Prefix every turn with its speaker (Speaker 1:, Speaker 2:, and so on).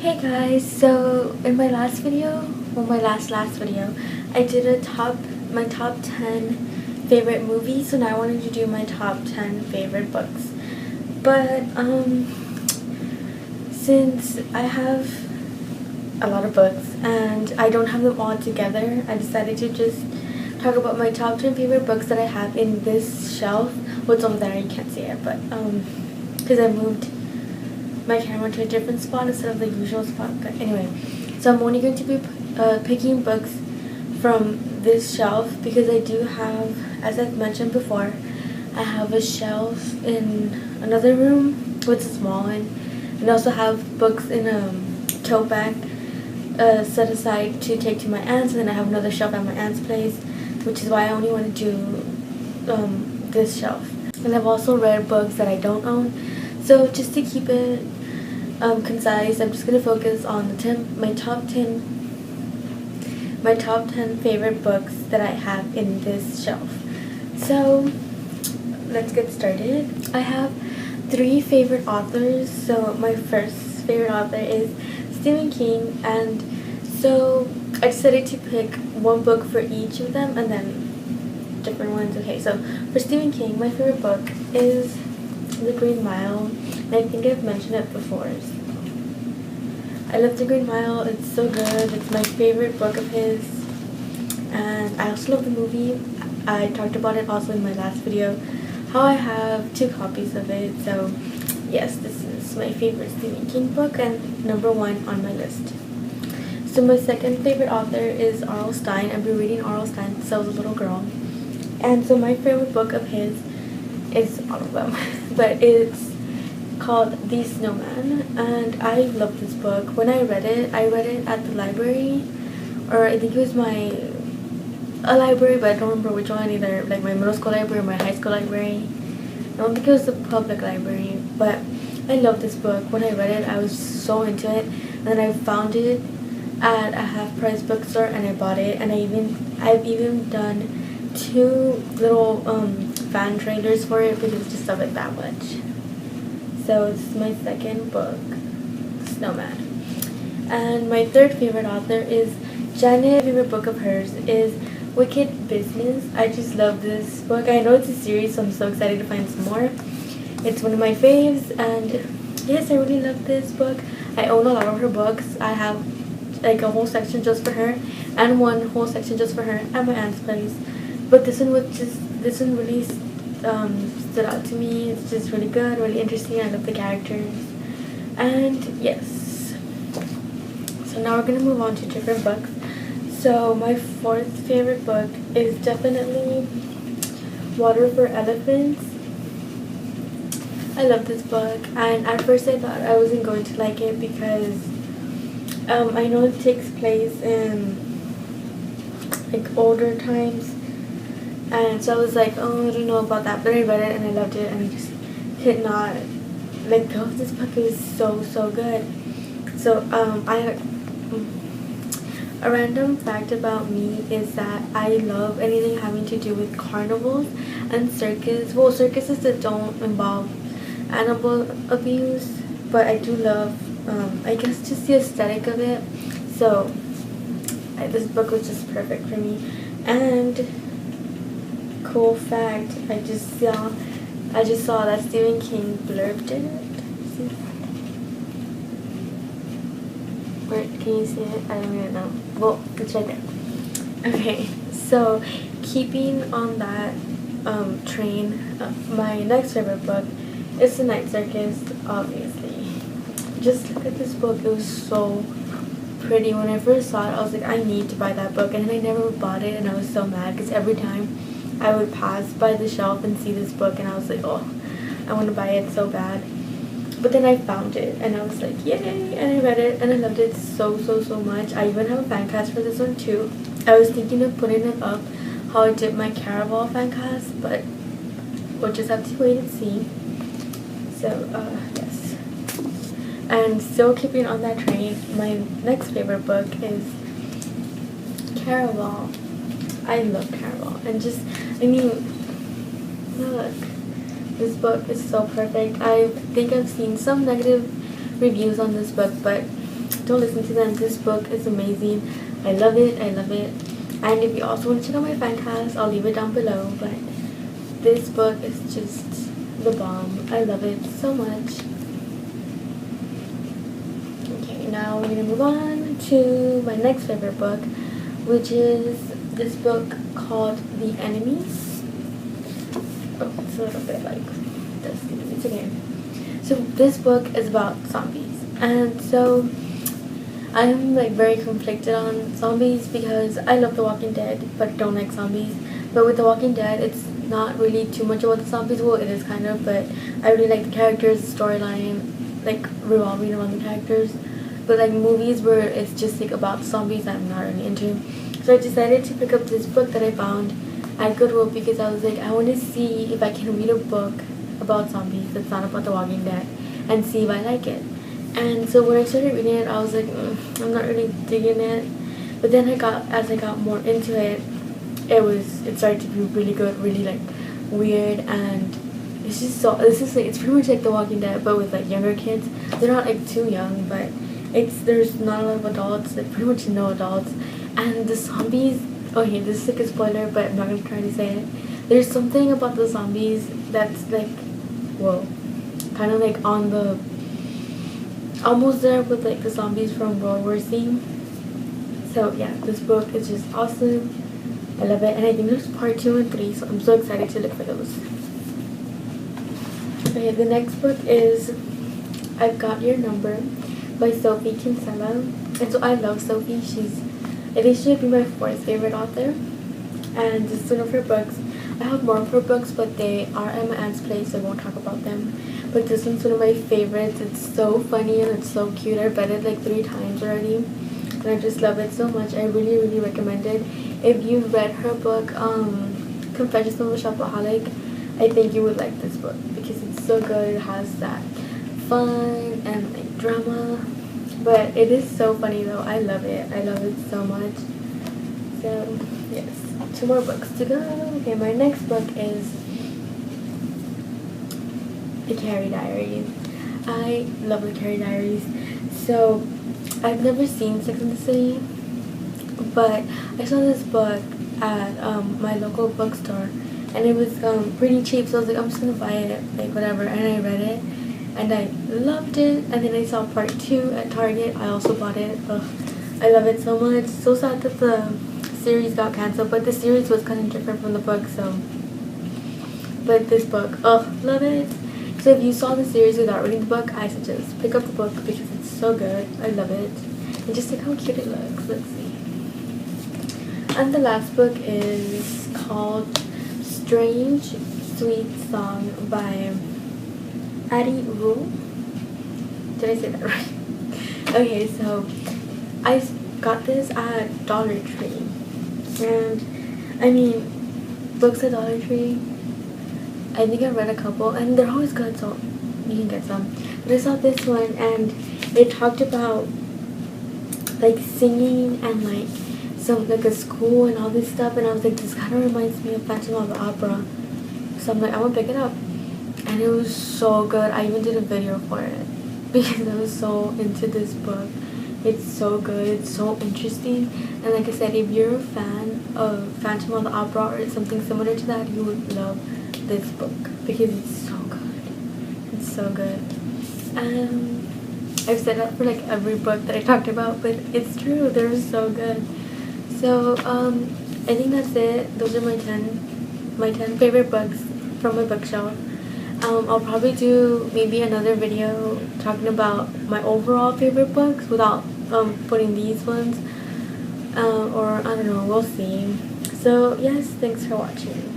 Speaker 1: Hey guys, so in my last video, well my last video, I did my top 10 favorite movies, so now I wanted to do my top 10 favorite books. But since I have a lot of books and I don't have them all together, I decided to just talk about my top 10 favorite books that I have in this shelf. What's over there, you can't see it, but because I moved my camera to a different spot instead of the usual spot. But anyway, so I'm only going to be picking books from this shelf because I do have, as I've mentioned before, I have a shelf in another room, which is a small one, and I also have books in a tote bag set aside to take to my aunt's, and then I have another shelf at my aunt's place, which is why I only want to do this shelf. And I've also read books that I don't own, so just to keep it concise, I'm just going to focus on my top 10 favorite books that I have in this shelf. So let's get started. I have 3 favorite authors. So my first favorite author is Stephen King, and so I decided to pick one book for each of them and then different ones. Okay, so for Stephen King, my favorite book is The Green Mile, and I think I've mentioned it before. So I love The Green Mile. It's so good. It's my favorite book of his, and I also love the movie. I talked about it also in my last video, how I have 2 copies of it. So yes, this is my favorite Stephen King book and number 1 on my list. So my second favorite author is R.L. Stine. I've been reading R.L. Stine since I was a little girl, and so my favorite book of his is all of them, but it's called The Snowman, and I love this book. When I read it at the library, or I think it was a library, but I don't remember which one, either like my middle school library or my high school library. I don't think it was the public library, but I love this book. When I read it, I was so into it, and then I found it at a half-price bookstore and I bought it, and I've even done 2 little fan trailers for it because I just love it that much. So this is my second book, Snowman. And my third favorite author is Janet. My favorite book of hers is Wicked Business. I just love this book. I know it's a series, so I'm so excited to find some more. It's one of my faves, and yes, I really love this book. I own a lot of her books. I have like a whole section just for her, and one whole section just for her at my aunt's place. But this one really stood out to me. It's just really good, really interesting. I love the characters, and yes. So now we're gonna move on to different books. So my 4th favorite book is definitely Water for Elephants. I love this book, and at first I thought I wasn't going to like it because I know it takes place in like older times, and so I was like, oh, I don't know about that, but I read it and I loved it, and I just could not let go of this book. It was so good. So a random fact about me is that I love anything having to do with carnivals and circus. Well, circuses that don't involve animal abuse, but I do love I guess just the aesthetic of it. So this book was just perfect for me. And cool fact, I just saw that Stephen King blurbed in it. See that? Where can you see it? I don't even know. Well, it's right there. Okay, so keeping on that train, my next favorite book is The Night Circus, obviously. Just look at this book. It was so pretty. When I first saw it, I was like, I need to buy that book, and then I never bought it, and I was so mad because every time I would pass by the shelf and see this book, and I was like, oh, I want to buy it so bad. But then I found it, and I was like, yay, and I read it, and I loved it so much. I even have a fan cast for this one too. I was thinking of putting it up how I did my Caraval fan cast, but we'll just have to wait and see. So, yes. And still keeping on that train, my next favorite book is Caraval. I love Caraval, and just, I mean, look. This book is so perfect. I think I've seen some negative reviews on this book, but don't listen to them. This book is amazing. I love it. I love it. And if you also want to check out my fan cast, I'll leave it down below. But this book is just the bomb. I love it so much. Okay, now we're gonna move on to my next favorite book, which is this book called The Enemy. Oh, it's a little bit like dusty. It's okay. So this book is about zombies, and so I'm like very conflicted on zombies because I love The Walking Dead but don't like zombies. But with The Walking Dead, it's not really too much about the zombies. Well, it is kind of, but I really like the characters, the storyline, like revolving around the characters. But like movies where it's just like about zombies, I'm not really into. So I decided to pick up this book that I found at Goodwill because I was like, I want to see if I can read a book about zombies that's not about The Walking Dead and see if I like it. And so when I started reading it, I was like, I'm not really digging it. But then as I got more into it, it started to be really good, really like weird, and it's pretty much like The Walking Dead but with like younger kids. They're not like too young, but there's not a lot of adults, like pretty much no adults. And the zombies, okay, this is like a spoiler, but I'm not gonna try to say it. There's something about the zombies that's like, whoa, kind of like on the almost there with like the zombies from World War Z. So yeah, this book is just awesome. I love it, and I think there's part 2 and 3, so I'm so excited to look for those. Okay, the next book is I've Got Your Number by Sophie Kinsella. And so I love Sophie. I think she would be my 4th favorite author, and this is one of her books. I have more of her books, but they are at my aunt's place, so I won't talk about them. But this one's one of my favorites. It's so funny and it's so cute. I've read it like 3 times already, and I just love it so much. I really, really recommend it. If you've read her book, Confessions of a Shopaholic, I think you would like this book because it's so good. It has that fun and like drama, but it is so funny though. I love it. I love it so much. So yes, 2 more books to go. Okay, my next book is The Carrie Diaries. I love The Carrie Diaries. So I've never seen Sex and the City, but I saw this book at my local bookstore, and it was pretty cheap, so I was like, I'm just gonna buy it, like whatever. And I read it and I loved it, and then I saw part 2 at Target. I also bought it. Ugh, I love it so much. So sad that the series got canceled, but the series was kind of different from the book. So but this book, love it. So if you saw the series without reading the book, I suggest pick up the book because it's so good. I love it. And just look how cute it looks. Let's see. And the last book is called Strange Sweet Song by Addie Wu. Did I say that right? Okay, so I got this at Dollar Tree. And I mean, books at Dollar Tree, I think I've read a couple and they're always good, so you can get some. But I saw this one and it talked about like singing and like like a school and all this stuff, and I was like, this kind of reminds me of Phantom of the Opera. So I'm like, I'm gonna pick it up, and it was so good. I even did a video for it because I was so into this book. It's so good, it's so interesting, and like I said, if you're a fan of Phantom of the Opera or something similar to that, you would love this book because it's so good. It's so good. I've said that for like every book that I talked about, but it's true, they're so good. So I think that's it. Those are my 10 favorite books from my bookshelf. I'll probably do maybe another video talking about my overall favorite books without putting these ones, or I don't know, we'll see. So yes, thanks for watching.